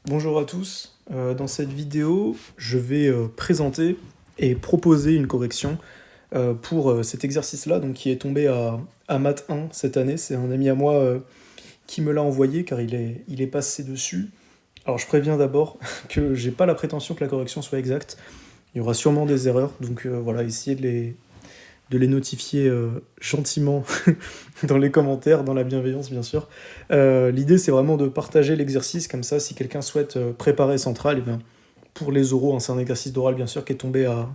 Bonjour à tous. Dans cette vidéo, je vais présenter et proposer une correction pour cet exercice-là, donc qui est tombé à Math 1 cette année. C'est un ami à moi qui me l'a envoyé car il est passé dessus. Alors je préviens d'abord que j'ai pas la prétention que la correction soit exacte. Il y aura sûrement des erreurs, donc voilà, essayez de les notifier gentiment dans les commentaires, dans la bienveillance bien sûr. L'idée c'est vraiment de partager l'exercice, comme ça si quelqu'un souhaite préparer Central, et bien, pour les oraux, hein, c'est un exercice d'oral bien sûr qui est tombé à...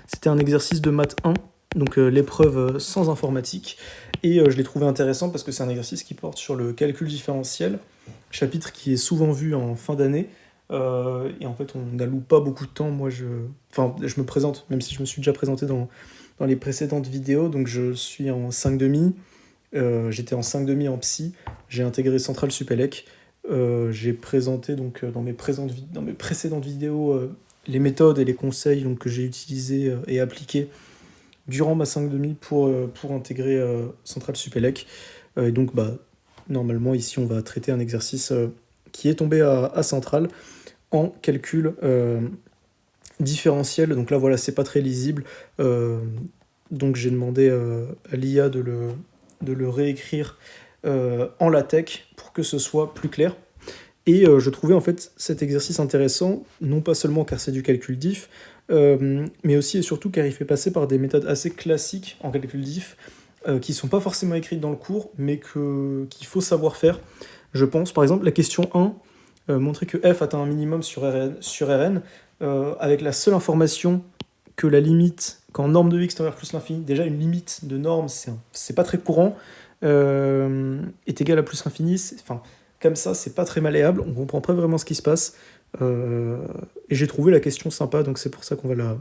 C'était un exercice de maths 1, donc l'épreuve sans informatique, et je l'ai trouvé intéressant parce que c'est un exercice qui porte sur le calcul différentiel, chapitre qui est souvent vu en fin d'année, et en fait on n'alloue pas beaucoup de temps. Enfin, je me présente, même si je me suis déjà présenté dans les précédentes vidéos, donc je suis en 5 demi, j'étais en 5 demi en psy, j'ai intégré Centrale Supélec, j'ai présenté donc dans mes précédentes vidéos les méthodes et les conseils donc, que j'ai utilisés et appliqués durant ma 5 demi pour intégrer Centrale Supélec. Et donc bah, normalement ici on va traiter un exercice qui est tombé à Centrale en calcul différentiel. Donc là voilà, c'est pas très lisible. Donc j'ai demandé à l'IA de le réécrire en LaTeX pour que ce soit plus clair. Et je trouvais en fait cet exercice intéressant, non pas seulement car c'est du calcul diff, mais aussi et surtout car il fait passer par des méthodes assez classiques en calcul diff, qui ne sont pas forcément écrites dans le cours, mais qu'il faut savoir faire. Je pense, par exemple, la question 1, montrer que f atteint un minimum sur Rn avec la seule information que la limite, quand norme de x tend vers plus l'infini, déjà une limite de norme, c'est pas très courant, est égale à plus l'infini, enfin, comme ça, c'est pas très malléable, on comprend pas vraiment ce qui se passe, et j'ai trouvé la question sympa, donc c'est pour ça qu'on va la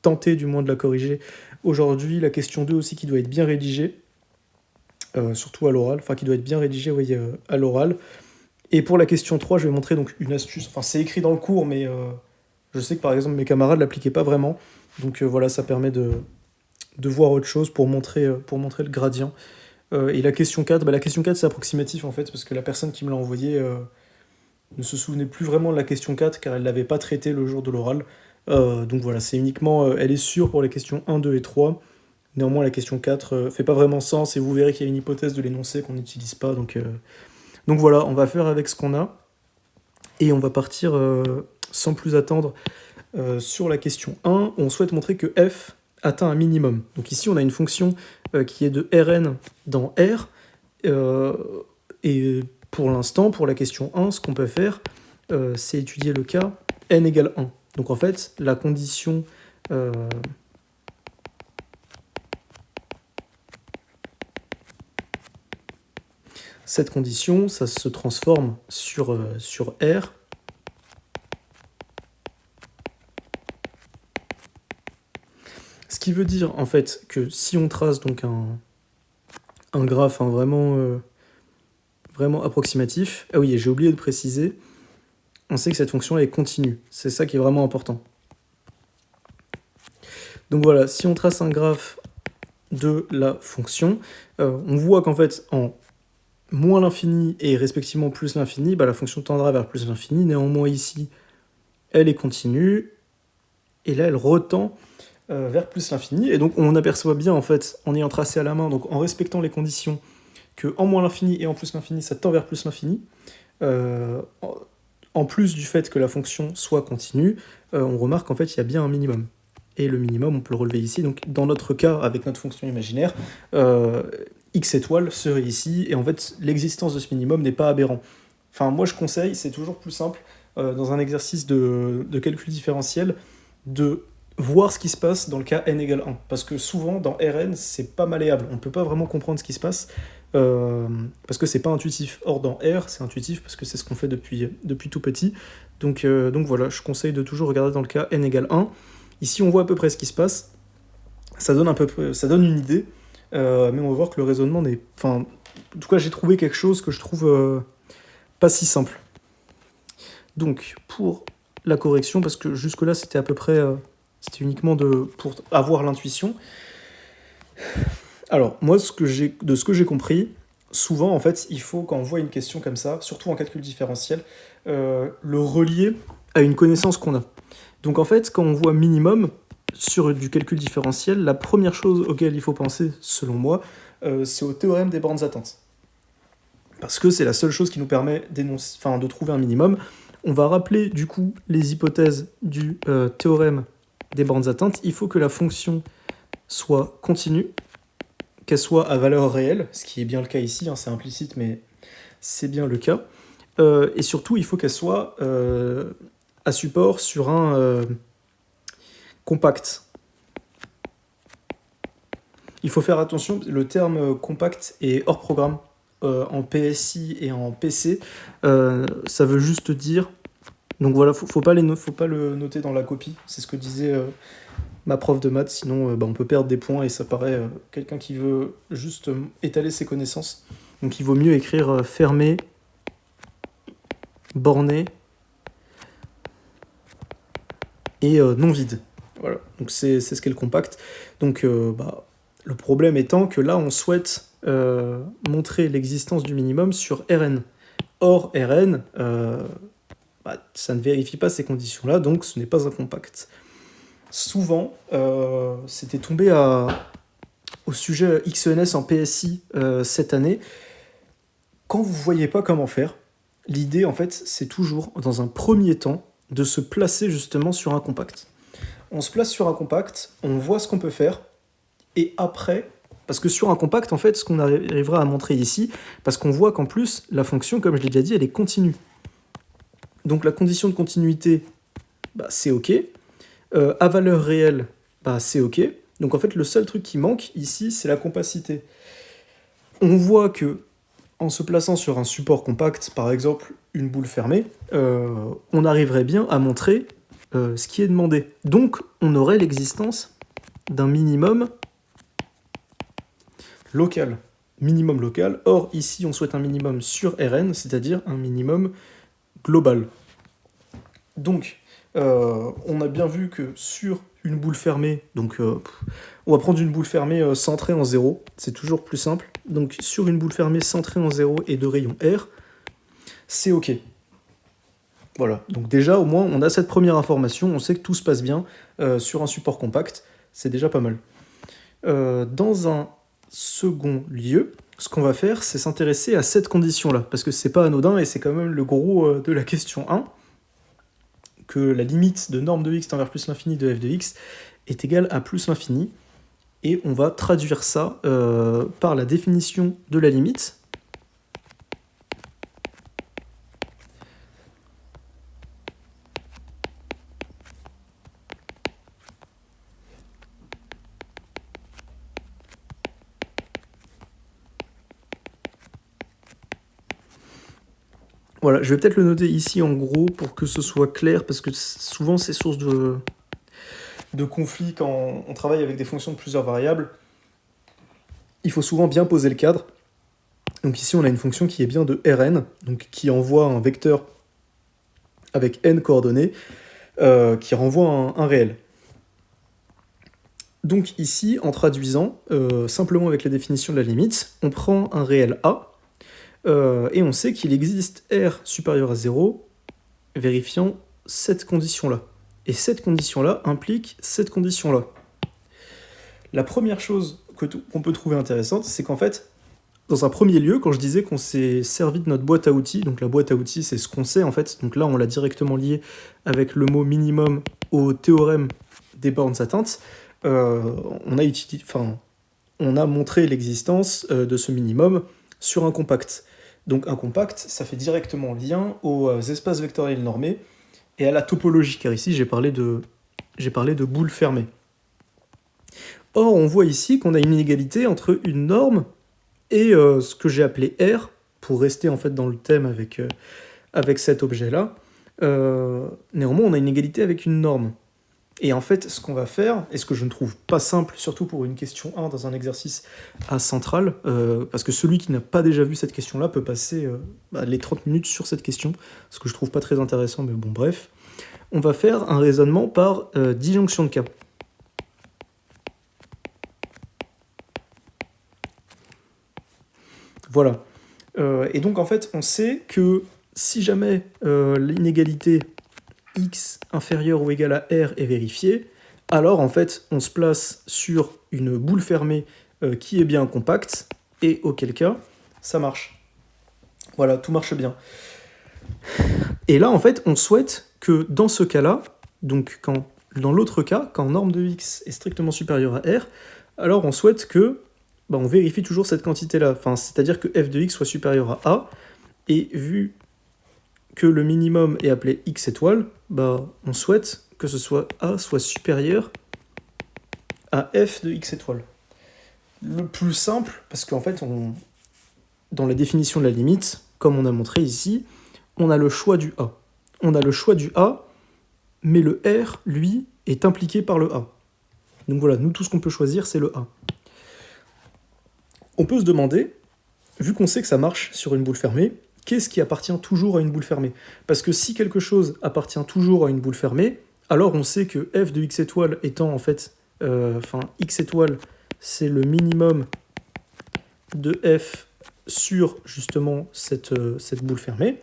tenter du moins de la corriger aujourd'hui. La question 2 aussi qui doit être bien rédigée, surtout à l'oral, enfin qui doit être bien rédigée, oui, à l'oral. Et pour la question 3, je vais montrer donc une astuce, enfin c'est écrit dans le cours, mais je sais que par exemple mes camarades l'appliquaient pas vraiment, donc voilà, ça permet de voir autre chose pour montrer le gradient. Et la question 4, bah, la question 4 c'est approximatif en fait, parce que la personne qui me l'a envoyé ne se souvenait plus vraiment de la question 4 car elle l'avait pas traitée le jour de l'oral. Donc voilà, c'est uniquement, elle est sûre pour les questions 1, 2 et 3. Néanmoins, la question 4 fait pas vraiment sens et vous verrez qu'il y a une hypothèse de l'énoncé qu'on n'utilise pas. Donc voilà, on va faire avec ce qu'on a et on va partir sans plus attendre sur la question 1. On souhaite montrer que f atteint un minimum. Donc ici, on a une fonction qui est de Rn dans R. Et pour l'instant, pour la question 1, ce qu'on peut faire, c'est étudier le cas n égale 1. Donc en fait, la condition... cette condition, ça se transforme sur R. Ce qui veut dire en fait que si on trace donc un graphe vraiment approximatif, ah oui, j'ai oublié de préciser, on sait que cette fonction est continue. C'est ça qui est vraiment important. Donc voilà, si on trace un graphe de la fonction, on voit qu'en fait, en moins l'infini et respectivement plus l'infini, bah, la fonction tendra vers plus l'infini. Néanmoins ici, elle est continue, et là, elle retend vers plus l'infini. Et donc, on aperçoit bien, en fait, en ayant tracé à la main, donc en respectant les conditions, que en moins l'infini et en plus l'infini, ça tend vers plus l'infini. En plus du fait que la fonction soit continue, on remarque qu'en fait, il y a bien un minimum. Et le minimum, on peut le relever ici. Donc, dans notre cas, avec notre fonction imaginaire, x étoile serait ici, et en fait, l'existence de ce minimum n'est pas aberrant. Enfin, moi, je conseille, c'est toujours plus simple, dans un exercice de calcul différentiel, de voir ce qui se passe dans le cas n égale 1. Parce que souvent, dans Rn, c'est pas malléable. On peut pas vraiment comprendre ce qui se passe, parce que c'est pas intuitif. Or, dans R, c'est intuitif, parce que c'est ce qu'on fait depuis tout petit. Donc voilà, je conseille de toujours regarder dans le cas n égale 1. Ici, on voit à peu près ce qui se passe. Ça donne une idée, mais on va voir que le raisonnement n'est... Enfin, en tout cas, j'ai trouvé quelque chose que je trouve pas si simple. Donc, pour la correction, parce que jusque-là, c'était à peu près... c'était uniquement pour avoir l'intuition. Alors, moi, de ce que j'ai compris, souvent, en fait, il faut, quand on voit une question comme ça, surtout en calcul différentiel, le relier à une connaissance qu'on a. Donc en fait, quand on voit minimum sur du calcul différentiel, la première chose auquel il faut penser, selon moi, c'est au théorème des bornes atteintes. Parce que c'est la seule chose qui nous permet de trouver un minimum. On va rappeler du coup les hypothèses du théorème des bornes atteintes. Il faut que la fonction soit continue, qu'elle soit à valeur réelle, ce qui est bien le cas ici, hein, c'est implicite, mais c'est bien le cas. Et surtout, il faut qu'elle soit à support sur un compact. Il faut faire attention, le terme compact est hors programme en PSI et en PC. Ça veut juste dire... Donc voilà, faut pas le noter dans la copie, c'est ce que disait ma prof de maths, sinon on peut perdre des points et ça paraît quelqu'un qui veut juste étaler ses connaissances. Donc il vaut mieux écrire fermé, borné et non vide. Voilà, donc c'est ce qu'est le compact. Donc le problème étant que là on souhaite montrer l'existence du minimum sur Rn. Or Rn, ça ne vérifie pas ces conditions-là, donc ce n'est pas un compact. Souvent, c'était tombé au sujet XENS en PSI cette année. Quand vous ne voyez pas comment faire, l'idée, en fait, c'est toujours, dans un premier temps, de se placer justement sur un compact. On se place sur un compact, on voit ce qu'on peut faire, et après, parce que sur un compact, en fait, ce qu'on arrivera à montrer ici, parce qu'on voit qu'en plus, la fonction, comme je l'ai déjà dit, elle est continue. Donc la condition de continuité, c'est OK. À valeur réelle, c'est OK. Donc en fait, le seul truc qui manque ici, c'est la compacité. On voit que en se plaçant sur un support compact, par exemple une boule fermée, on arriverait bien à montrer ce qui est demandé. Donc on aurait l'existence d'un minimum local. Minimum local. Or ici, on souhaite un minimum sur Rn, c'est-à-dire un minimum global. Donc, on a bien vu que sur une boule fermée, donc on va prendre une boule fermée centrée en 0, c'est toujours plus simple. Donc sur une boule fermée centrée en 0 et de rayon R, c'est OK. Voilà, donc déjà au moins on a cette première information, on sait que tout se passe bien sur un support compact, c'est déjà pas mal. Dans un second lieu, ce qu'on va faire, c'est s'intéresser à cette condition-là, parce que c'est pas anodin et c'est quand même le gros de la question 1, que la limite de norme de x tend vers plus l'infini de f de x est égale à plus l'infini, et on va traduire ça par la définition de la limite. Voilà, je vais peut-être le noter ici en gros pour que ce soit clair, parce que souvent c'est source de conflit quand on travaille avec des fonctions de plusieurs variables. Il faut souvent bien poser le cadre. Donc ici on a une fonction qui est bien de Rn, donc qui envoie un vecteur avec n coordonnées, qui renvoie un réel. Donc ici, en traduisant, simplement avec la définition de la limite, on prend un réel A, et on sait qu'il existe R supérieur à 0, vérifiant cette condition-là. Et cette condition-là implique cette condition-là. La première chose qu'on peut trouver intéressante, c'est qu'en fait, dans un premier lieu, quand je disais qu'on s'est servi de notre boîte à outils, donc la boîte à outils, c'est ce qu'on sait en fait, donc là on l'a directement lié avec le mot minimum au théorème des bornes atteintes, on a montré l'existence de ce minimum sur un compact. Donc un compact, ça fait directement lien aux espaces vectoriels normés et à la topologie, car ici j'ai parlé de boules fermées. Or, on voit ici qu'on a une inégalité entre une norme et ce que j'ai appelé R, pour rester en fait dans le thème avec cet objet-là. Néanmoins, on a une égalité avec une norme. Et en fait, ce qu'on va faire, et ce que je ne trouve pas simple, surtout pour une question 1 dans un exercice A central, parce que celui qui n'a pas déjà vu cette question-là peut passer les 30 minutes sur cette question, ce que je trouve pas très intéressant, mais bon, bref. On va faire un raisonnement par disjonction de cas. Voilà. Et donc en fait, on sait que si jamais l'inégalité x inférieur ou égal à r est vérifiée, alors en fait, on se place sur une boule fermée qui est bien compacte, et auquel cas, ça marche. Voilà, tout marche bien. Et là, en fait, on souhaite que dans ce cas-là, donc dans l'autre cas, quand norme de x est strictement supérieure à r, alors on souhaite que on vérifie toujours cette quantité-là, c'est-à-dire que f de x soit supérieur à a, et vu que le minimum est appelé x étoile, on souhaite que ce soit a soit supérieur à f de x étoile. Le plus simple, parce qu'en fait, dans la définition de la limite, comme on a montré ici, on a le choix du a. On a le choix du a, mais le r, lui, est impliqué par le a. Donc voilà, nous, tout ce qu'on peut choisir, c'est le a. On peut se demander, vu qu'on sait que ça marche sur une boule fermée, qu'est-ce qui appartient toujours à une boule fermée? Parce que si quelque chose appartient toujours à une boule fermée, alors on sait que f de x étoile étant en fait, x étoile, c'est le minimum de f sur justement cette boule fermée,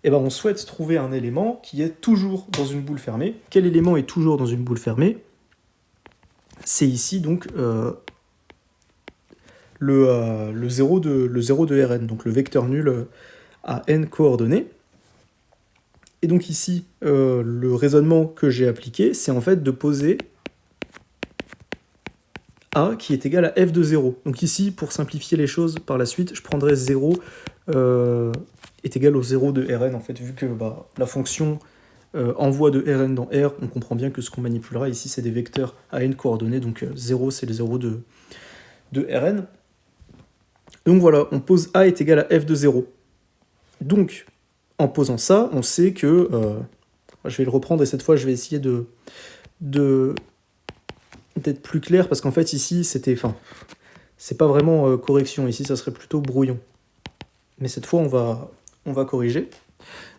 et on souhaite trouver un élément qui est toujours dans une boule fermée. Quel élément est toujours dans une boule fermée? C'est ici donc le 0 de Rn, donc le vecteur nul à n coordonnées. Et donc ici, le raisonnement que j'ai appliqué, c'est en fait de poser A qui est égal à f de 0. Donc ici, pour simplifier les choses par la suite, je prendrai 0 est égal au 0 de Rn, en fait, vu que la fonction envoie de Rn dans R, on comprend bien que ce qu'on manipulera ici, c'est des vecteurs à n coordonnées, donc 0, c'est le 0 de Rn. Donc voilà, on pose A est égal à f de 0. Donc, en posant ça, on sait que... je vais le reprendre et cette fois, je vais essayer d'être plus clair, parce qu'en fait, ici, c'était... c'est pas vraiment correction, ici, ça serait plutôt brouillon. Mais cette fois, on va corriger.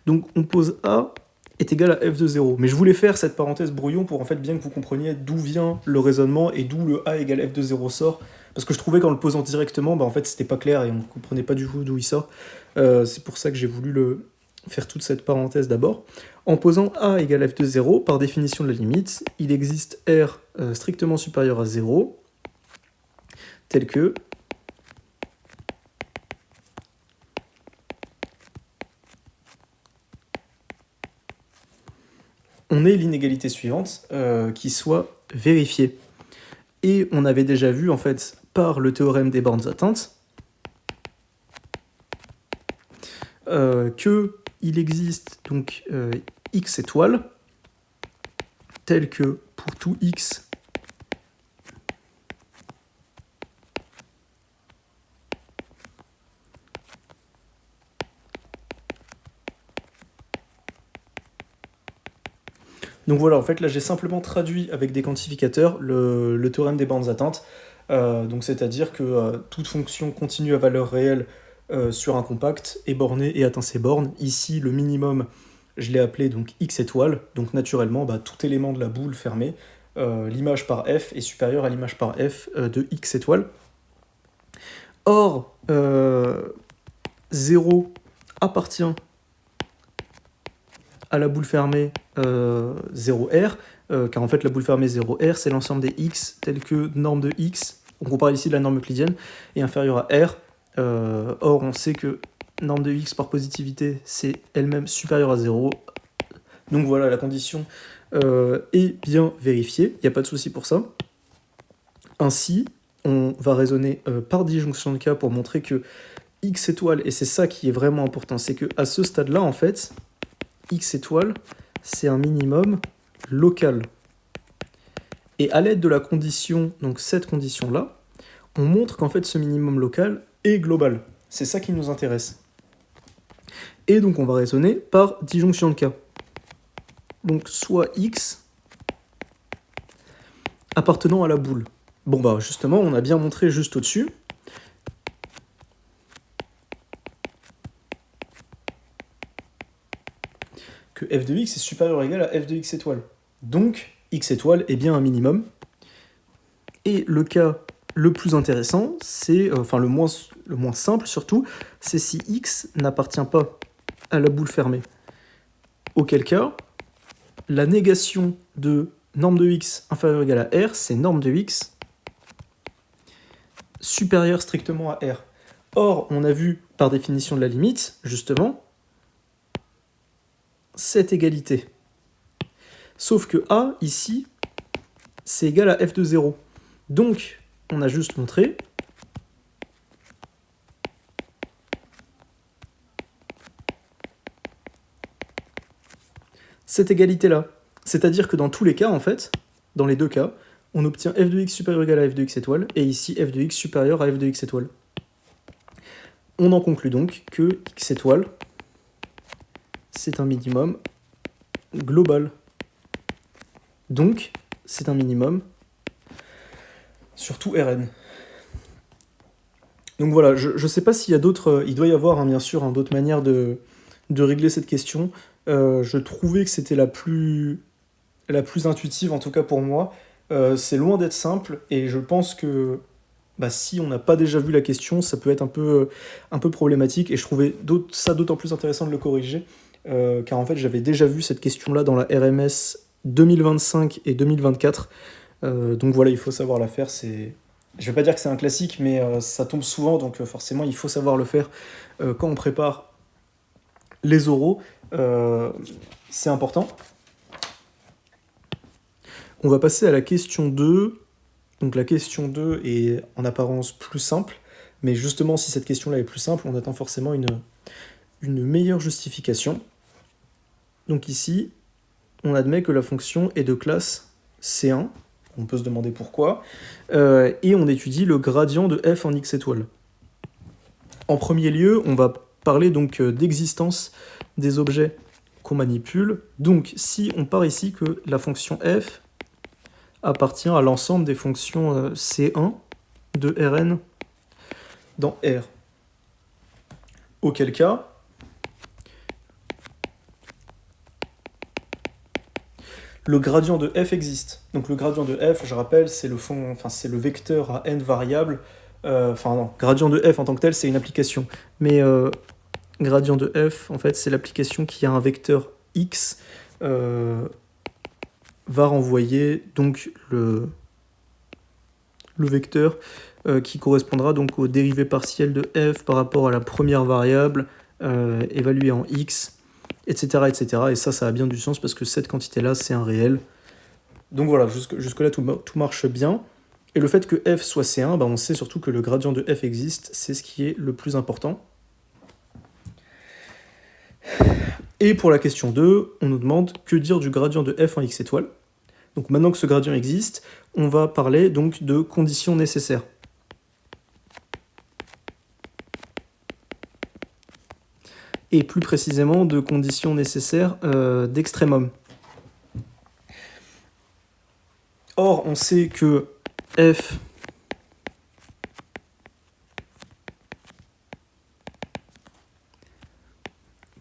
Donc, on pose A est égal à f de 0. Mais je voulais faire cette parenthèse brouillon pour en fait bien que vous compreniez d'où vient le raisonnement et d'où le A égale f de 0 sort. Parce que je trouvais qu'en le posant directement, en fait, c'était pas clair et on ne comprenait pas du tout d'où il sort. C'est pour ça que j'ai voulu faire toute cette parenthèse d'abord. En posant A égale f de 0, par définition de la limite, il existe R strictement supérieur à 0, tel que on ait l'inégalité suivante qui soit vérifiée. Et on avait déjà vu, en fait, par le théorème des bornes atteintes, qu'il existe donc x étoile, tel que pour tout x, donc voilà, en fait là j'ai simplement traduit avec des quantificateurs le théorème des bornes atteintes, donc c'est-à-dire que toute fonction continue à valeur réelle sur un compact est bornée et atteint ses bornes. Ici le minimum, je l'ai appelé donc x étoile, donc naturellement tout élément de la boule fermée, l'image par f est supérieure à l'image par f de x étoile. Or, 0 appartient à la boule fermée 0R, car en fait la boule fermée 0R, c'est l'ensemble des x tels que norme de x, donc on parle ici de la norme euclidienne, est inférieure à R. Or, on sait que norme de x par positivité, c'est elle-même supérieure à 0. Donc voilà, la condition est bien vérifiée, il n'y a pas de souci pour ça. Ainsi, on va raisonner par disjonction de cas pour montrer que x étoile, et c'est ça qui est vraiment important, c'est qu'à ce stade-là, en fait, x étoile, c'est un minimum local. Et à l'aide de la condition, donc cette condition-là, on montre qu'en fait ce minimum local est global. C'est ça qui nous intéresse. Et donc on va raisonner par disjonction de cas. Donc soit x appartenant à la boule. Bon justement, on a bien montré juste au-dessus que f de x est supérieur ou égal à f de x étoile. Donc, x étoile est bien un minimum. Et le cas le plus intéressant, c'est, le moins le moins simple surtout, c'est si x n'appartient pas à la boule fermée. Auquel cas, la négation de norme de x inférieure ou égale à r, c'est norme de x supérieure strictement à r. Or, on a vu par définition de la limite, justement, cette égalité. Sauf que a, ici, c'est égal à f de 0. Donc, on a juste montré cette égalité-là. C'est-à-dire que dans tous les cas, en fait, dans les deux cas, on obtient f de x supérieur ou égal à f de x étoile, et ici f de x supérieur à f de x étoile. On en conclut donc que x étoile, c'est un minimum global. Donc, c'est un minimum sur tout Rn. Donc voilà, je ne sais pas s'il y a d'autres... il doit y avoir, bien sûr, d'autres manières de régler cette question. Je trouvais que c'était la plus intuitive, en tout cas pour moi. C'est loin d'être simple, et je pense que si on n'a pas déjà vu la question, ça peut être un peu problématique, et je trouvais ça d'autant plus intéressant de le corriger, car en fait j'avais déjà vu cette question-là dans la RMS 2025 et 2024, donc voilà, il faut savoir la faire. Je vais pas dire que c'est un classique, mais ça tombe souvent, donc forcément il faut savoir le faire quand on prépare les oraux, c'est important. On va passer à la question 2. Donc la question 2 est en apparence plus simple, mais justement si cette question-là est plus simple, on attend forcément une meilleure justification. Donc ici, on admet que la fonction est de classe C1, on peut se demander pourquoi, et on étudie le gradient de f en x étoile. En premier lieu, on va parler donc d'existence des objets qu'on manipule. Donc si on part ici que la fonction f appartient à l'ensemble des fonctions C1 de Rn dans R. Auquel cas, le gradient de f existe. Donc le gradient de f, je rappelle, c'est le vecteur à n variables. Gradient de f en tant que tel, c'est une application. Mais gradient de f, en fait, c'est l'application qui a un vecteur x va renvoyer donc le vecteur qui correspondra donc au dérivé partiel de f par rapport à la première variable évaluée en x, etc., etc. Et ça a bien du sens parce que cette quantité-là, c'est un réel. Donc voilà, jusque-là, tout marche bien. Et le fait que f soit C1, on sait surtout que le gradient de f existe, c'est ce qui est le plus important. Et pour la question 2, on nous demande que dire du gradient de f en x étoile. Donc maintenant que ce gradient existe, on va parler donc de conditions nécessaires. Et plus précisément de conditions nécessaires d'extrémum. Or, on sait que f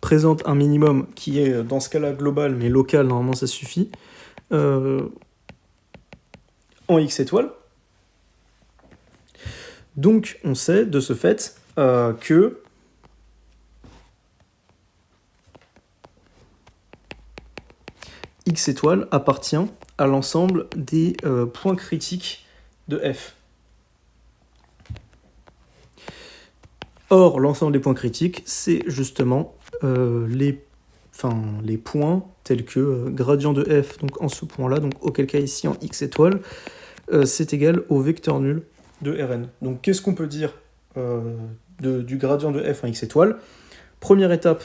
présente un minimum qui est dans ce cas-là global, mais local, normalement ça suffit, en x étoile. Donc on sait de ce fait que x étoile appartient à l'ensemble des points critiques de f. Or, l'ensemble des points critiques, c'est justement les points tels que gradient de f, donc en ce point-là, donc auquel cas ici en x étoile, c'est égal au vecteur nul de Rn. Donc qu'est-ce qu'on peut dire du gradient de f en x étoile? Première étape,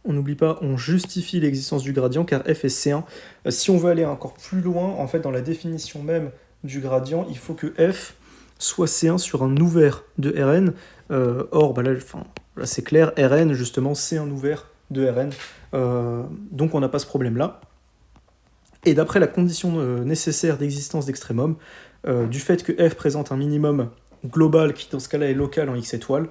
on n'oublie pas, on justifie l'existence du gradient car f est C1. Si on veut aller encore plus loin, en fait, dans la définition même du gradient, il faut que f soit C1 sur un ouvert de Rn. Or, là c'est clair, Rn, justement, c'est un ouvert de Rn. Donc on n'a pas ce problème-là. Et d'après la condition nécessaire d'existence d'extrémum, du fait que f présente un minimum global qui dans ce cas-là est local en x étoile,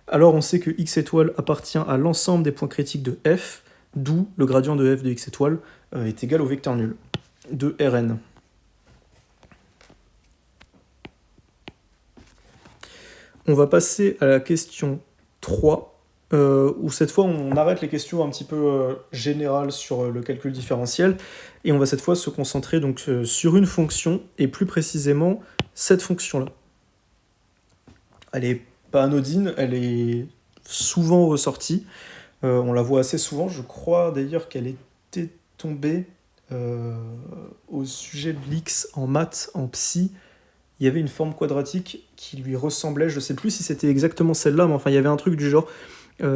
alors on sait que x étoile appartient à l'ensemble des points critiques de f, d'où le gradient de f de x étoile est égal au vecteur nul de Rn. On va passer à la question 3, où cette fois on arrête les questions un petit peu générales sur le calcul différentiel, et on va cette fois se concentrer donc sur une fonction, et plus précisément cette fonction-là. Elle est pas anodine, elle est souvent ressortie, on la voit assez souvent, je crois d'ailleurs qu'elle était tombée au sujet de l'X en maths, en psy. Il y avait une forme quadratique qui lui ressemblait, je sais plus si c'était exactement celle-là, mais enfin il y avait un truc du genre.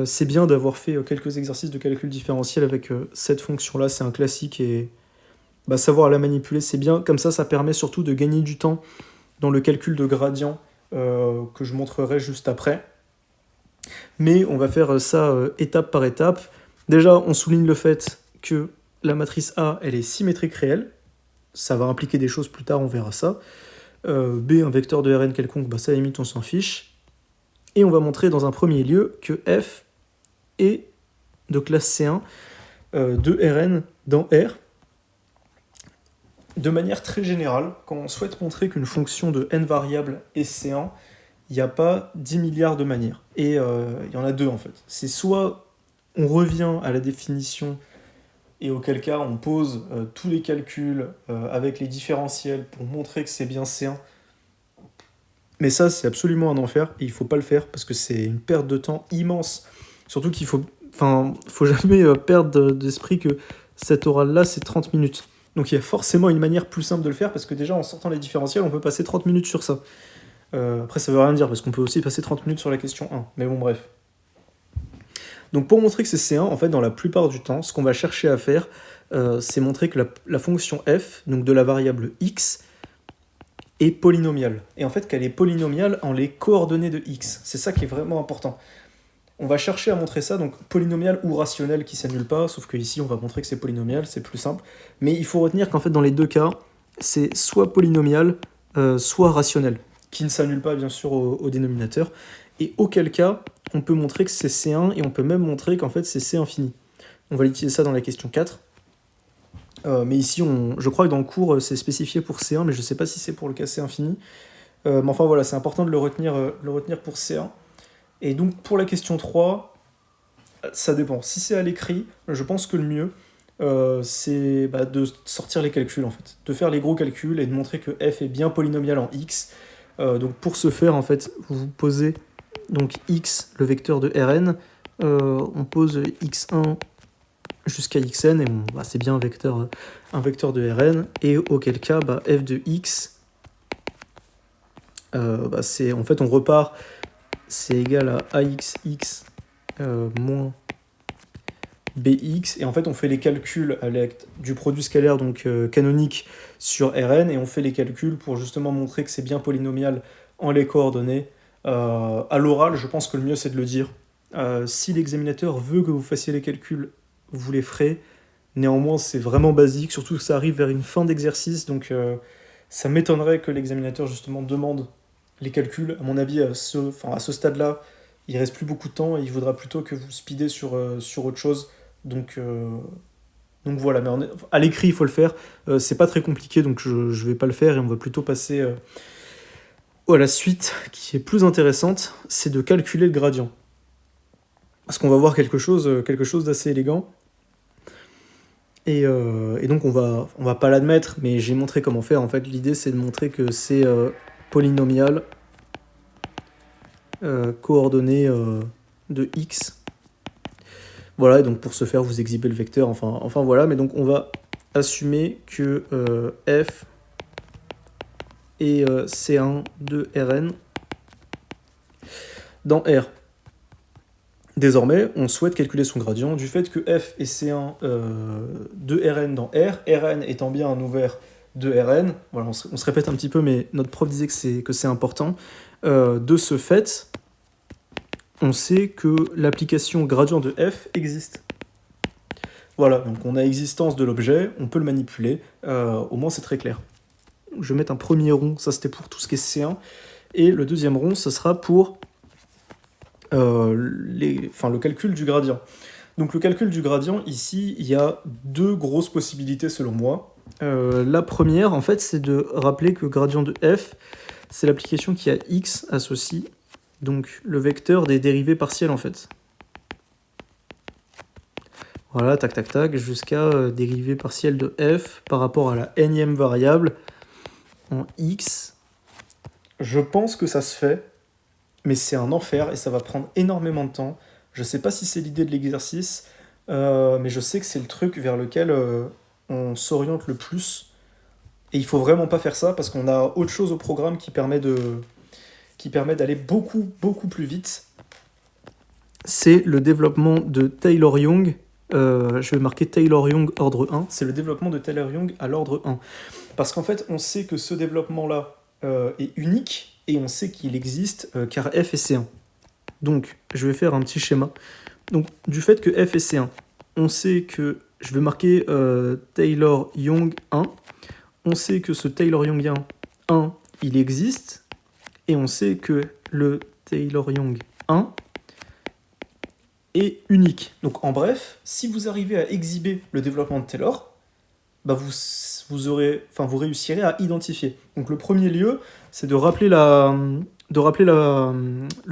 C'est bien d'avoir fait quelques exercices de calcul différentiel avec cette fonction-là, c'est un classique, et savoir la manipuler c'est bien, comme ça permet surtout de gagner du temps dans le calcul de gradient que je montrerai juste après. Mais on va faire ça étape par étape. Déjà, on souligne le fait que la matrice A, elle est symétrique réelle. Ça va impliquer des choses plus tard, on verra ça. B, un vecteur de Rn quelconque, ça à la limite on s'en fiche. Et on va montrer dans un premier lieu que f est de classe C1 de Rn dans R. De manière très générale, quand on souhaite montrer qu'une fonction de n variables est C1, il n'y a pas 10 milliards de manières. Et il y en a deux en fait. C'est soit on revient à la définition, et auquel cas on pose tous les calculs avec les différentiels pour montrer que c'est bien C1. Mais ça, c'est absolument un enfer, et il faut pas le faire, parce que c'est une perte de temps immense. Surtout qu'il faut jamais perdre d'esprit que cet oral-là, c'est 30 minutes. Donc il y a forcément une manière plus simple de le faire, parce que déjà, en sortant les différentiels, on peut passer 30 minutes sur ça. Après, ça veut rien dire, parce qu'on peut aussi passer 30 minutes sur la question 1. Mais bon, bref. Donc pour montrer que c'est C1, en fait, dans la plupart du temps, ce qu'on va chercher à faire, c'est montrer que la fonction f, donc de la variable x, est polynomiale. Et en fait, qu'elle est polynomiale en les coordonnées de x. C'est ça qui est vraiment important. On va chercher à montrer ça, donc polynomial ou rationnel qui s'annule pas, sauf que ici on va montrer que c'est polynomial, c'est plus simple. Mais il faut retenir qu'en fait, dans les deux cas, c'est soit polynomial, soit rationnel, qui ne s'annule pas bien sûr au dénominateur. Et auquel cas, on peut montrer que c'est C1, et on peut même montrer qu'en fait c'est C infini. On va utiliser ça dans la question 4. Mais ici, je crois que dans le cours, c'est spécifié pour C1, mais je ne sais pas si c'est pour le cas C infini. Mais enfin voilà, c'est important de le retenir pour C1. Et donc pour la question 3, ça dépend. Si c'est à l'écrit, je pense que le mieux, c'est de sortir les calculs en fait. De faire les gros calculs et de montrer que f est bien polynomial en x. Donc pour ce faire, en fait, vous posez donc x, le vecteur de Rn, on pose x1 jusqu'à xn, et c'est bien un vecteur de Rn, et auquel cas, f de x, c'est, en fait, on repart, c'est égal à axx moins bx, et en fait, on fait les calculs du produit scalaire, donc canonique, sur Rn, et on fait les calculs pour justement montrer que c'est bien polynomial en les coordonnées. À l'oral, je pense que le mieux, c'est de le dire. Si l'examinateur veut que vous fassiez les calculs, vous les ferez. Néanmoins, c'est vraiment basique, surtout que ça arrive vers une fin d'exercice, donc ça m'étonnerait que l'examinateur justement demande les calculs. À mon avis, à ce stade-là, il reste plus beaucoup de temps, et il vaudra plutôt que vous speedez sur autre chose. Donc voilà, mais à l'écrit, il faut le faire. C'est pas très compliqué, donc je vais pas le faire, et on va plutôt passer à la suite, qui est plus intéressante, c'est de calculer le gradient. Parce qu'on va voir quelque chose d'assez élégant. Et donc on va pas l'admettre, mais j'ai montré comment faire. En fait, l'idée c'est de montrer que c'est polynomial coordonnées de x. Voilà, et donc pour ce faire, vous exhibez le vecteur. Enfin voilà, mais donc on va assumer que f est C1 de Rn dans R. Désormais, on souhaite calculer son gradient du fait que f est C1 de Rn dans R, Rn étant bien un ouvert de Rn. Voilà, on se répète un petit peu, mais notre prof disait que c'est important. De ce fait, on sait que l'application gradient de f existe. Voilà, donc on a existence de l'objet, on peut le manipuler, au moins c'est très clair. Je vais mettre un premier rond, ça c'était pour tout ce qui est C1, et le deuxième rond, ça sera pour le calcul du gradient. Donc le calcul du gradient, ici, il y a deux grosses possibilités selon moi. La première, en fait, c'est de rappeler que gradient de f, c'est l'application qui a x associé. donc le vecteur des dérivées partielles en fait. Voilà, tac tac tac, jusqu'à dérivée partielle de f par rapport à la nème variable en x. Je pense que ça se fait, mais c'est un enfer et ça va prendre énormément de temps. Je sais pas si c'est l'idée de l'exercice, mais je sais que c'est le truc vers lequel on s'oriente le plus. Et il faut vraiment pas faire ça parce qu'on a autre chose au programme qui permet d'aller beaucoup, beaucoup plus vite. C'est le développement de Taylor-Young. Je vais marquer Taylor-Young ordre 1. C'est le développement de Taylor-Young à l'ordre 1. Parce qu'en fait, on sait que ce développement-là est unique et on sait qu'il existe car f est C1. Donc, je vais faire un petit schéma. Donc, du fait que f est C1, on sait que je vais marquer Taylor-Young 1. On sait que ce Taylor-Young 1, il existe. Et on sait que le Taylor-Young 1 est unique. Donc en bref, si vous arrivez à exhiber le développement de Taylor, bah vous réussirez à identifier. Donc le premier lieu, c'est de rappeler le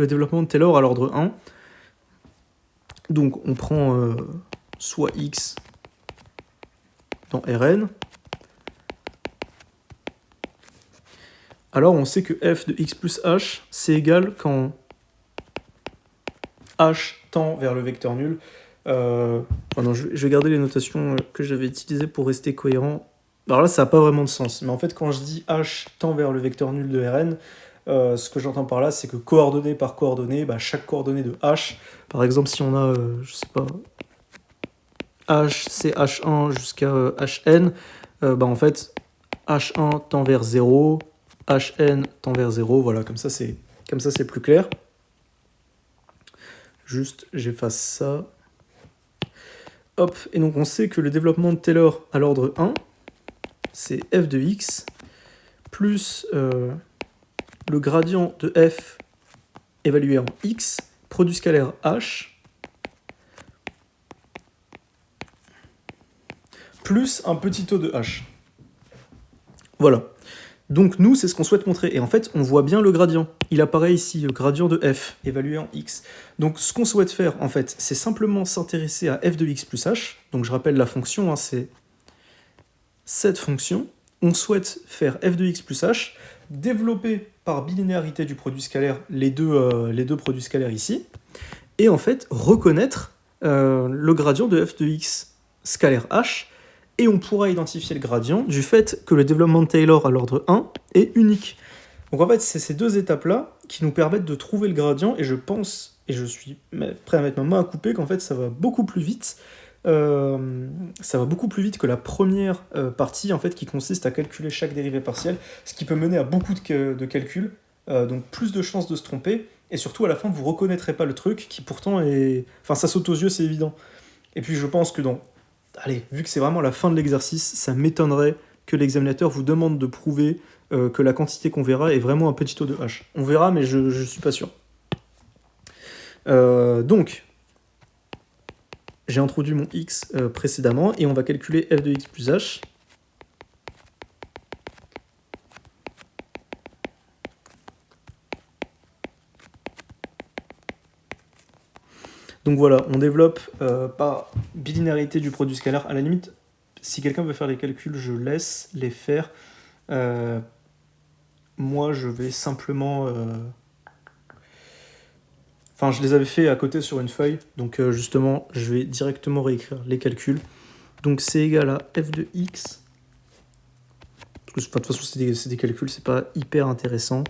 développement de Taylor à l'ordre 1. Donc on prend soit x dans Rn. Alors on sait que f de x plus h, c'est égal quand h tend vers le vecteur nul. Je vais garder les notations que j'avais utilisées pour rester cohérent. Alors là, ça n'a pas vraiment de sens. Mais en fait, quand je dis h tend vers le vecteur nul de Rn, ce que j'entends par là, c'est que coordonnée par coordonnée, chaque coordonnée de h, par exemple, si on a, je sais pas, h, c'est h1 jusqu'à hn, en fait, h1 tend vers 0, hn tend vers 0, voilà, comme ça c'est plus clair. Juste, j'efface ça. Hop, et donc on sait que le développement de Taylor à l'ordre 1, c'est f de x, plus le gradient de f évalué en x, produit scalaire h, plus un petit taux de h. Voilà. Donc nous, c'est ce qu'on souhaite montrer. Et en fait, on voit bien le gradient. Il apparaît ici, le gradient de f, évalué en x. Donc ce qu'on souhaite faire, en fait, c'est simplement s'intéresser à f de x plus h. Donc je rappelle la fonction, c'est cette fonction. On souhaite faire f de x plus h, développer par bilinéarité du produit scalaire les deux produits scalaires ici, et en fait, reconnaître le gradient de f de x scalaire h, et on pourra identifier le gradient du fait que le développement de Taylor à l'ordre 1 est unique. Donc en fait, c'est ces deux étapes-là qui nous permettent de trouver le gradient, et je pense, et je suis prêt à mettre ma main à couper, qu'en fait, ça va beaucoup plus vite. Ça va beaucoup plus vite que la première partie, en fait, qui consiste à calculer chaque dérivée partielle, ce qui peut mener à beaucoup de calculs, donc plus de chances de se tromper, et surtout, à la fin, vous ne reconnaîtrez pas le truc, qui pourtant est... Enfin, ça saute aux yeux, c'est évident. Et puis, je pense que allez, vu que c'est vraiment la fin de l'exercice, ça m'étonnerait que l'examinateur vous demande de prouver que la quantité qu'on verra est vraiment un petit taux de h. On verra, mais je ne suis pas sûr. Donc, j'ai introduit mon x précédemment, et on va calculer f de x plus h. Donc voilà, on développe par bilinéarité du produit scalaire. À la limite, si quelqu'un veut faire les calculs, je laisse les faire. Moi, je vais simplement... Enfin, je les avais fait à côté sur une feuille, donc justement, je vais directement réécrire les calculs. Donc c'est égal à f de x. Parce que de toute façon, c'est des calculs, c'est pas hyper intéressant.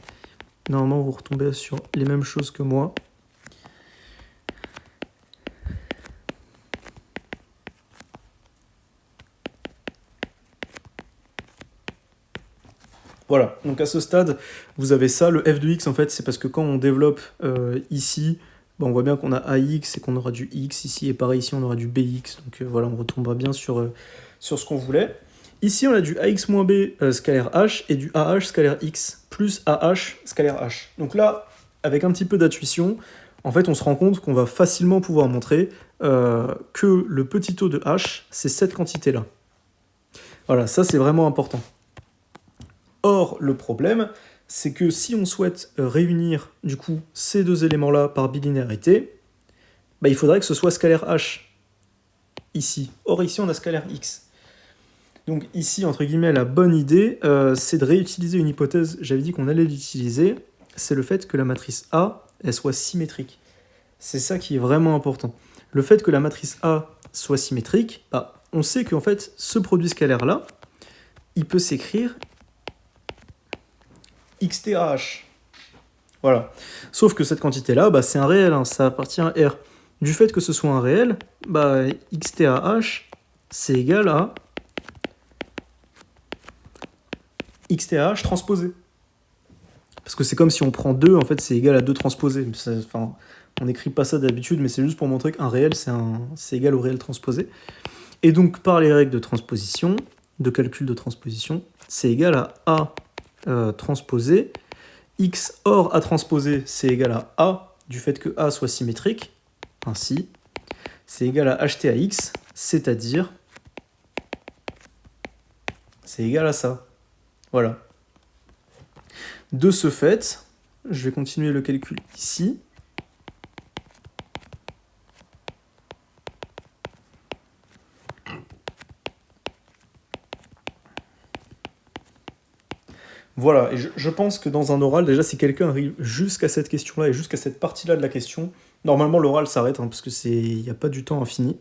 Normalement, vous retombez sur les mêmes choses que moi. Voilà, donc à ce stade, vous avez ça. Le f de x, en fait, c'est parce que quand on développe ici, on voit bien qu'on a ax et qu'on aura du x ici, et pareil ici, on aura du bx. Donc voilà, on retombera bien sur ce qu'on voulait. Ici, on a du ax moins b scalaire h et du ah scalaire x plus ah scalaire h. Donc là, avec un petit peu d'intuition, en fait, on se rend compte qu'on va facilement pouvoir montrer que le petit taux de h, c'est cette quantité-là. Voilà, ça, c'est vraiment important. Or, le problème, c'est que si on souhaite réunir du coup ces deux éléments-là par bilinéarité, bah, il faudrait que ce soit scalaire h ici. Or ici on a scalaire x. Donc ici, entre guillemets, la bonne idée, c'est de réutiliser une hypothèse, j'avais dit qu'on allait l'utiliser, c'est le fait que la matrice A, elle soit symétrique. C'est ça qui est vraiment important. Le fait que la matrice A soit symétrique, bah, on sait qu'en fait, ce produit scalaire-là, il peut s'écrire xTAH. Voilà. Sauf que cette quantité-là, bah, c'est un réel, hein, ça appartient à R. Du fait que ce soit un réel, bah, xTAH, c'est égal à xTAH transposé. Parce que c'est comme si on prend 2, en fait, c'est égal à 2 transposé. Enfin, on n'écrit pas ça d'habitude, mais c'est juste pour montrer qu'un réel, c'est égal au réel transposé. Et donc, par les règles de transposition, de calcul de transposition, c'est égal à A transposé. X hors A transposé, c'est égal à A, du fait que A soit symétrique. Ainsi, c'est égal à HTAX, c'est-à-dire, c'est égal à ça. Voilà. De ce fait, je vais continuer le calcul ici. Voilà, et je pense que dans un oral, déjà, si quelqu'un arrive jusqu'à cette question-là et jusqu'à cette partie-là de la question, normalement, l'oral s'arrête, hein, parce qu'il n'y a pas du temps infini.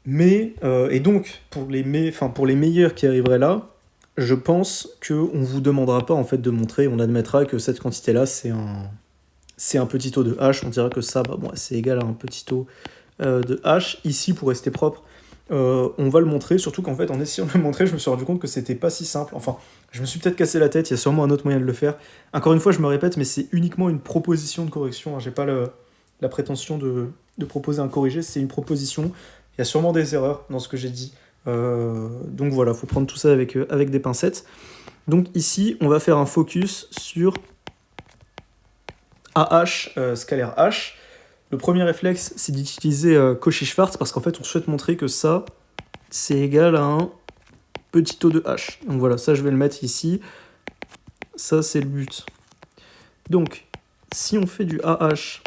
Mais, et donc, pour les meilleurs qui arriveraient là, je pense qu'on ne vous demandera pas en fait de montrer, on admettra que cette quantité-là, c'est un petit taux de H, on dira que ça, bah, bon, c'est égal à un petit taux de H. Ici, pour rester propre, on va le montrer, surtout qu'en fait, en essayant de le montrer, je me suis rendu compte que c'était pas si simple. Enfin, je me suis peut-être cassé la tête, il y a sûrement un autre moyen de le faire. Encore une fois, je me répète, mais c'est uniquement une proposition de correction, hein. J'ai pas la prétention de proposer un corrigé, c'est une proposition. Il y a sûrement des erreurs dans ce que j'ai dit. Donc voilà, il faut prendre tout ça avec des pincettes. Donc ici, on va faire un focus sur AH, scalaire H. Le premier réflexe, c'est d'utiliser Cauchy-Schwarz, parce qu'en fait, on souhaite montrer que ça, c'est égal à un petit taux de H. Donc voilà, ça, je vais le mettre ici. Ça, c'est le but. Donc, si on fait du AH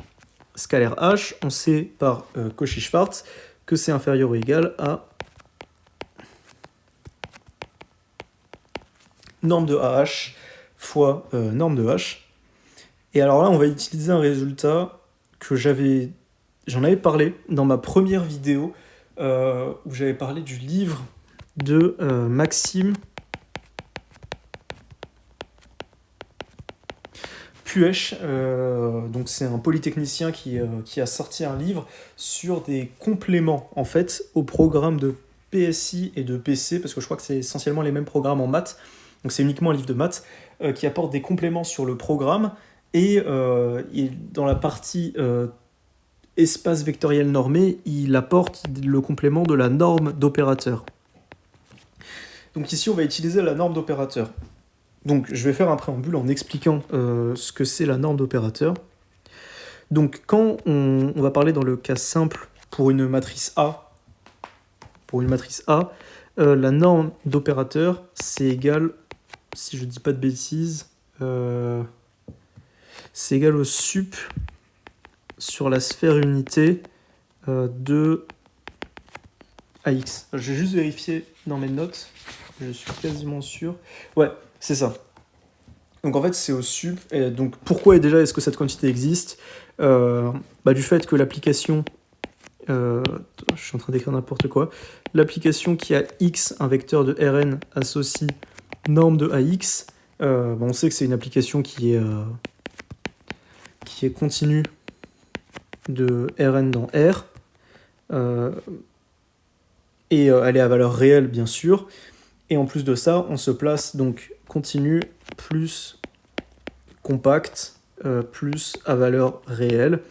scalaire H, on sait par Cauchy-Schwarz que c'est inférieur ou égal à norme de AH fois norme de H. Et alors là, on va utiliser un résultat que j'en avais parlé dans ma première vidéo où j'avais parlé du livre de Maxime Puech. Donc c'est un polytechnicien qui a sorti un livre sur des compléments en fait au programme de PSI et de PC, parce que je crois que c'est essentiellement les mêmes programmes en maths. Donc c'est uniquement un livre de maths qui apporte des compléments sur le programme. Et dans la partie espace vectoriel normé, il apporte le complément de la norme d'opérateur. Donc ici, on va utiliser la norme d'opérateur. Donc je vais faire un préambule en expliquant ce que c'est la norme d'opérateur. Donc quand on va parler dans le cas simple pour une matrice A, la norme d'opérateur, c'est égal, si je ne dis pas de bêtises, c'est égal au sup sur la sphère unité de AX. Je vais juste vérifier dans mes notes, je suis quasiment sûr. Ouais, c'est ça. Donc en fait, c'est au sup. Et donc pourquoi déjà est-ce que cette quantité existe ? Du fait que l'application... je suis en train d'écrire n'importe quoi. L'application qui a x, un vecteur de Rn, associe norme de AX. On sait que c'est une application qui est continue de Rn dans R. Et elle est à valeur réelle, bien sûr. Et en plus de ça, on se place donc continu plus compact plus à valeur réelle.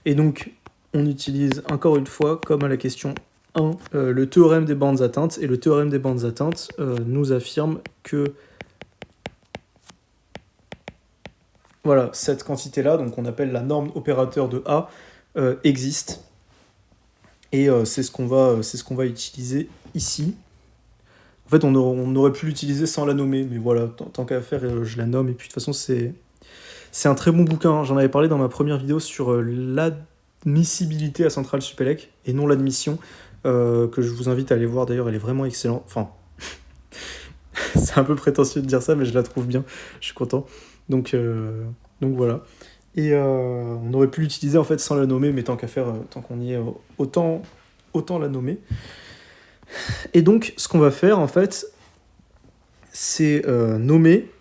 Et donc, on utilise encore une fois, comme à la question 1, le théorème des bandes atteintes. Et le théorème des bandes atteintes nous affirme que voilà, cette quantité-là, donc on appelle la norme opérateur de A, existe. Et c'est ce qu'on va utiliser ici. En fait, on aurait pu l'utiliser sans la nommer, mais voilà, tant qu'à faire, je la nomme. Et puis de toute façon, c'est un très bon bouquin, hein. J'en avais parlé dans ma première vidéo sur l'admissibilité à Central Supélec, et non l'admission, que je vous invite à aller voir d'ailleurs, elle est vraiment excellente. Enfin, c'est un peu prétentieux de dire ça, mais je la trouve bien, je suis content. Donc voilà. Et on aurait pu l'utiliser en fait sans la nommer, mais tant qu'à faire, tant qu'on y est, autant la nommer. Et donc, ce qu'on va faire en fait, c'est nommer,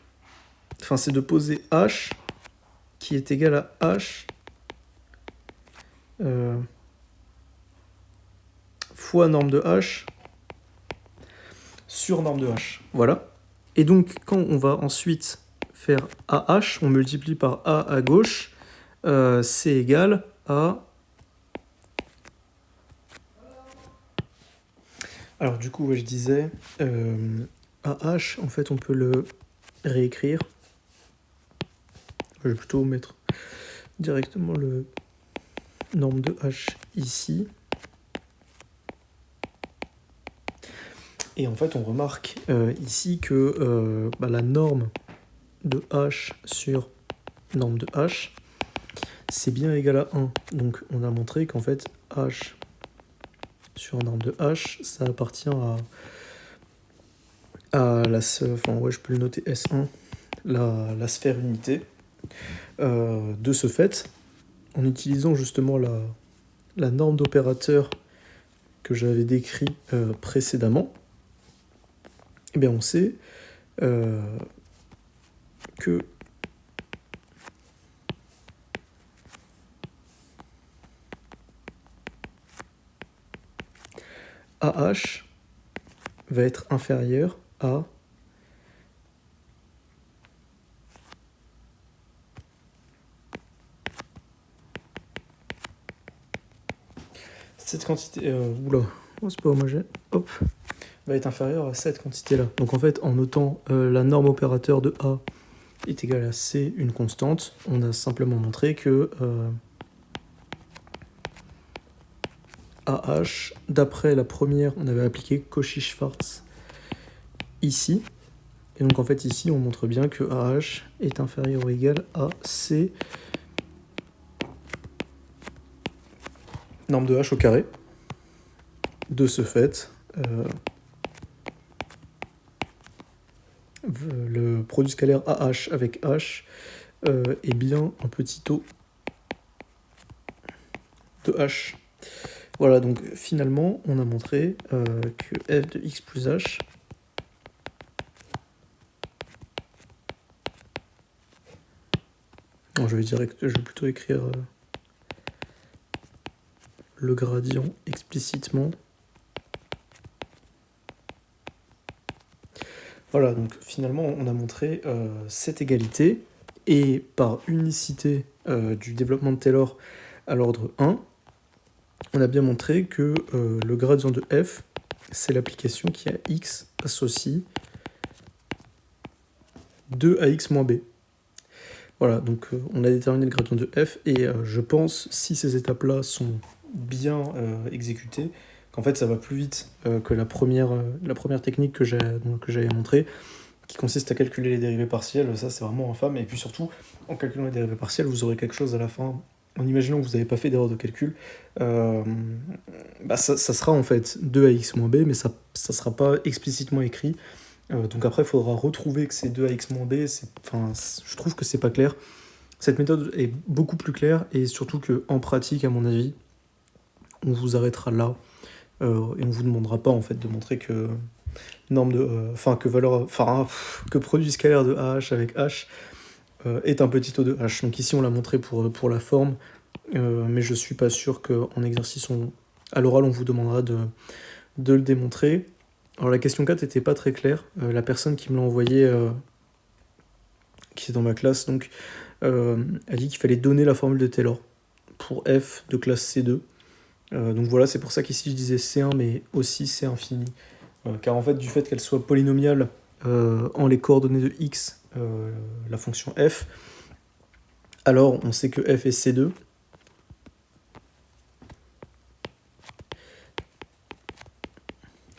enfin, c'est de poser h qui est égal à h fois norme de h sur norme de h. Voilà. Et donc, quand on va ensuite faire AH, on multiplie par A à gauche, c'est égal à... Alors du coup, ouais, je disais, AH, en fait, on peut le réécrire. Je vais plutôt mettre directement le norme de H ici. Et en fait, on remarque ici que la norme de H sur norme de H, c'est bien égal à 1. Donc on a montré qu'en fait, H sur norme de H, ça appartient à la... Enfin, ouais, je peux le noter S1, la sphère unité. De ce fait, en utilisant justement la norme d'opérateur que j'avais décrit précédemment, eh bien on sait que AH va être inférieur à cette quantité... oula, c'est pas homogène. Hop, va être inférieur à cette quantité-là. Donc en fait, en notant la norme opérateur de A est égale à C, une constante, on a simplement montré que AH, d'après la première, on avait appliqué Cauchy-Schwarz ici. Et donc en fait ici, on montre bien que AH est inférieur ou égal à C, norme de H au carré. De ce fait, le produit scalaire AH avec H est bien un petit taux de H. Voilà, donc finalement, on a montré que f de x plus h non, je vais plutôt écrire le gradient explicitement. Voilà, donc finalement, on a montré cette égalité, et par unicité du développement de Taylor à l'ordre 1, on a bien montré que le gradient de f, c'est l'application qui a x associe 2 à x moins b. Voilà, donc on a déterminé le gradient de f, et je pense, si ces étapes-là sont bien exécutées, qu'en fait ça va plus vite que la première technique que j'avais montrée, qui consiste à calculer les dérivées partielles. Ça, c'est vraiment infâme. Et puis surtout, en calculant les dérivées partielles, vous aurez quelque chose à la fin. En imaginant que vous n'avez pas fait d'erreur de calcul, ça sera en fait 2ax moins b, mais ça ne sera pas explicitement écrit. Donc après, il faudra retrouver que c'est 2ax moins b. Je trouve que c'est pas clair. Cette méthode est beaucoup plus claire, et surtout qu'en pratique, à mon avis, on vous arrêtera là, et on vous demandera pas en fait de montrer que que produit scalaire de AH avec H est un petit taux de H. Donc ici on l'a montré pour la forme, mais je suis pas sûr qu'en exercice à l'oral on vous demandera de le démontrer. Alors la question 4 était pas très claire. La personne qui me l'a envoyé, qui est dans ma classe, donc a dit qu'il fallait donner la formule de Taylor pour f de classe C2. Donc voilà, c'est pour ça qu'ici je disais C1, mais aussi C infini. Car en fait, du fait qu'elle soit polynomiale en les coordonnées de x, la fonction f, alors on sait que f est C2.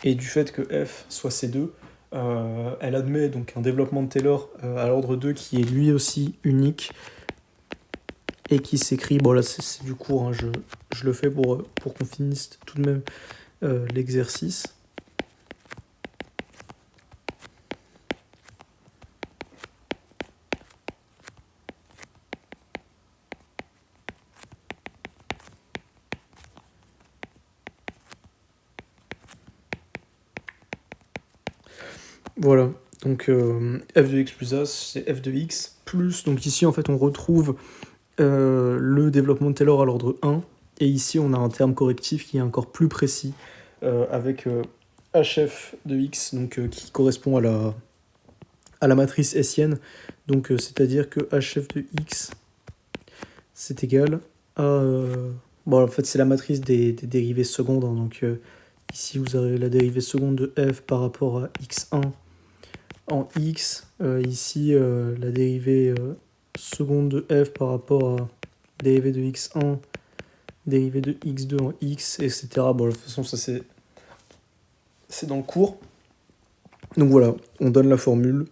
et du fait que f soit C2, elle admet donc un développement de Taylor à l'ordre 2 qui est lui aussi unique et qui s'écrit, bon là c'est du cours, hein, je le fais pour qu'on finisse tout de même l'exercice. Voilà, donc f de x plus a, c'est f de x plus, donc ici en fait on retrouve le développement de Taylor à l'ordre 1, et ici on a un terme correctif qui est encore plus précis, avec hf de x, donc qui correspond à la matrice hessienne, donc c'est-à-dire que hf de x c'est égal à... bon en fait c'est la matrice des dérivées secondes, hein, donc ici vous avez la dérivée seconde de f par rapport à x1 en x, ici la dérivée seconde de f par rapport à dérivée de x1, dérivée de x2 en x, etc. Bon, de toute façon, ça c'est dans le cours. Donc voilà, on donne la formule.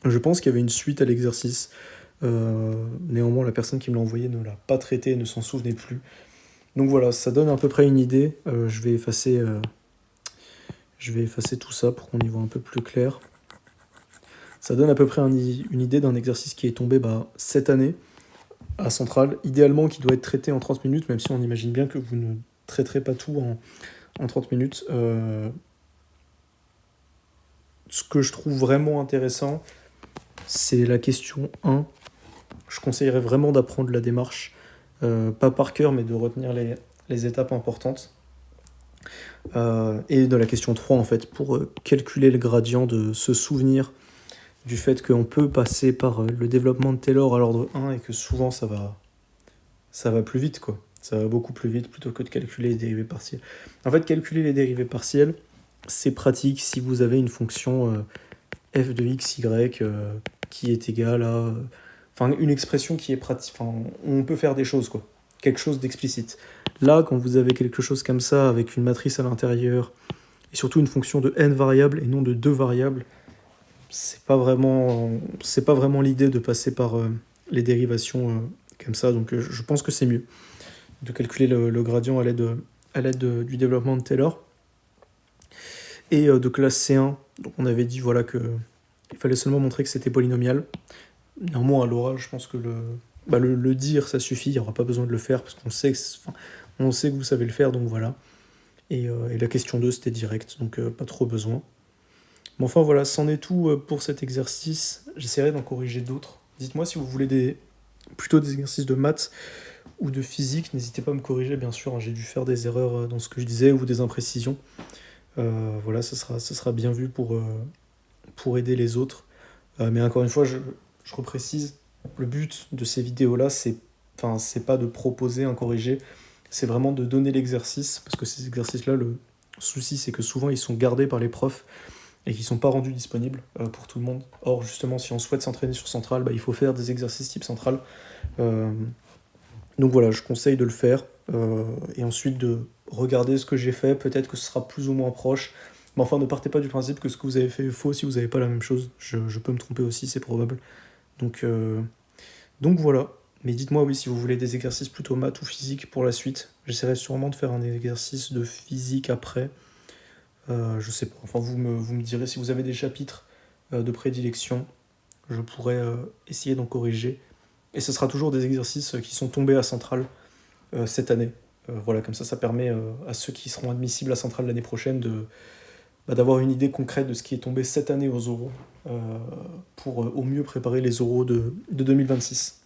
Je pense qu'il y avait une suite à l'exercice. Néanmoins, la personne qui me l'a envoyé ne l'a pas traité, ne s'en souvenait plus. Donc voilà, ça donne à peu près une idée. Je vais effacer tout ça pour qu'on y voit un peu plus clair. Ça donne à peu près une idée d'un exercice qui est tombé cette année à Centrale, idéalement qui doit être traité en 30 minutes, même si on imagine bien que vous ne traiterez pas tout en 30 minutes. Ce que je trouve vraiment intéressant, c'est la question 1. Je conseillerais vraiment d'apprendre la démarche, pas par cœur, mais de retenir les étapes importantes. Et de la question 3, en fait, pour calculer le gradient, de se souvenir du fait qu'on peut passer par le développement de Taylor à l'ordre 1 et que souvent ça va plus vite, quoi. Ça va beaucoup plus vite plutôt que de calculer les dérivées partielles. En fait, calculer les dérivées partielles, c'est pratique si vous avez une fonction f de x, y qui est égale à... Enfin, une expression qui est pratique. Enfin, on peut faire des choses, quoi. Quelque chose d'explicite. Là, quand vous avez quelque chose comme ça, avec une matrice à l'intérieur, et surtout une fonction de n variables et non de 2 variables, c'est pas vraiment l'idée de passer par les dérivations comme ça, donc je pense que c'est mieux de calculer le gradient à l'aide du développement de Taylor. Et de classe C1, donc on avait dit voilà que il fallait seulement montrer que c'était polynomial. Néanmoins à l'oral, je pense que le dire ça suffit, il n'y aura pas besoin de le faire parce qu'on sait que vous savez le faire, donc voilà. Et la question 2 c'était direct, donc pas trop besoin. Mais enfin voilà, c'en est tout pour cet exercice. J'essaierai d'en corriger d'autres. Dites-moi si vous voulez plutôt des exercices de maths ou de physique. N'hésitez pas à me corriger, bien sûr. J'ai dû faire des erreurs dans ce que je disais ou des imprécisions. Voilà, ce sera bien vu pour aider les autres. Mais encore une fois, je reprécise, le but de ces vidéos-là, c'est pas de proposer un corrigé, c'est vraiment de donner l'exercice, parce que ces exercices-là, le souci, c'est que souvent, ils sont gardés par les profs et qui ne sont pas rendus disponibles pour tout le monde. Or, justement, si on souhaite s'entraîner sur Centrale, il faut faire des exercices type Centrale. Donc voilà, je conseille de le faire, et ensuite de regarder ce que j'ai fait, peut-être que ce sera plus ou moins proche, mais enfin, ne partez pas du principe que ce que vous avez fait est faux si vous n'avez pas la même chose. Je peux me tromper aussi, c'est probable. Donc voilà. Mais dites-moi, oui, si vous voulez des exercices plutôt maths ou physique pour la suite. J'essaierai sûrement de faire un exercice de physique après. Je sais pas, enfin vous me direz si vous avez des chapitres de prédilection, je pourrais essayer d'en corriger. Et ce sera toujours des exercices qui sont tombés à Centrale cette année. Voilà, comme ça permet à ceux qui seront admissibles à Centrale l'année prochaine d'avoir une idée concrète de ce qui est tombé cette année aux oraux, pour au mieux préparer les oraux de 2026.